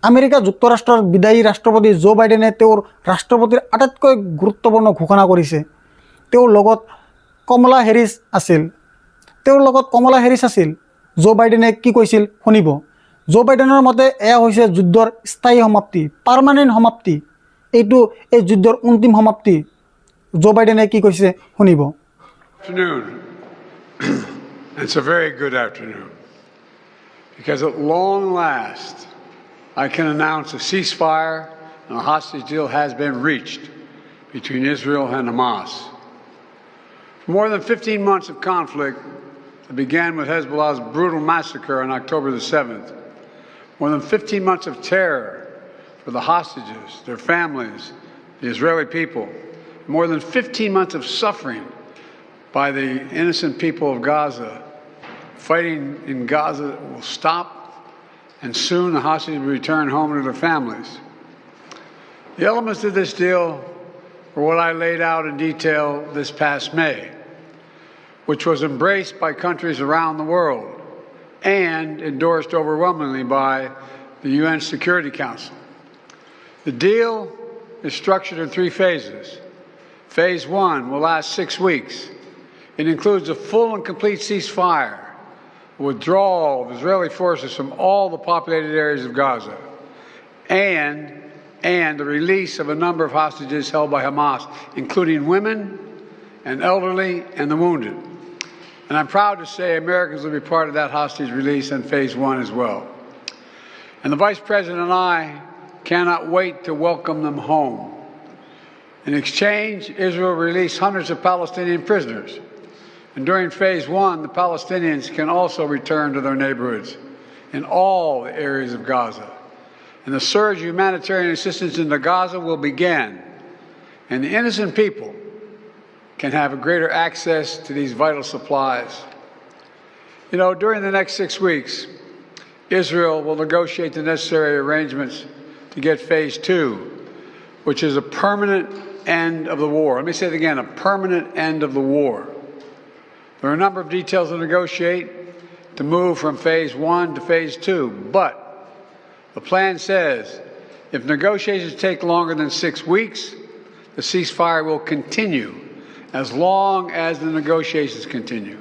আমেৰিকা যুক্তৰাষ্ট্ৰৰ বিদায়ী ৰাষ্ট্ৰপতি জো বাইডেনে তেওঁৰ ৰাষ্ট্ৰপতিৰ আটাইতকৈ গুৰুত্বপূৰ্ণ ঘোষণা কৰিছে। তেওঁৰ লগত কমলা হেৰিছ আছিল। জো বাইডেনে কি কৈছিল শুনিব। জো বাইডেনৰ মতে এয়া হৈছে যুদ্ধৰ স্থায়ী সমাপ্তি, পাৰ্মানেণ্ট সমাপ্তি। এই যুদ্ধৰ অন্তিম সমাপ্তি। জো বাইডেনে কি কৈছে শুনিব। It's a very good afternoon, because at long last I can announce a ceasefire and a hostage deal has been reached between Israel and Hamas. For more than 15 months of conflict that began with Hezbollah's brutal massacre on October the 7th, more than 15 months of terror for the hostages, their families, the Israeli people, more than 15 months of suffering by the innocent people of Gaza. Fighting in Gaza will stop, and soon the hostages will return home to their families. The elements of this deal were what I laid out in detail this past May, which was embraced by countries around the world and endorsed overwhelmingly by the UN Security Council. The deal is structured in 3 phases. Phase 1 will last 6 weeks. It includes a full and complete ceasefire, withdrawal of Israeli forces from all the populated areas of Gaza, and the release of a number of hostages held by Hamas, including women and elderly and the wounded. And I'm proud to say Americans will be part of that hostage release in Phase 1 as well. And the Vice President and I cannot wait to welcome them home. In exchange, Israel released hundreds of Palestinian prisoners. And during Phase 1, the Palestinians can also return to their neighborhoods in all the areas of Gaza. And the surge of humanitarian assistance into Gaza will begin. And the innocent people can have a greater access to these vital supplies. You know, during the next 6 weeks, Israel will negotiate the necessary arrangements to get Phase 2, which is a permanent end of the war. Let me say it again, a permanent end of the war. There are a number of details to negotiate to move from Phase 1 to Phase 2, but the plan says if negotiations take longer than 6 weeks, the ceasefire will continue as long as the negotiations continue.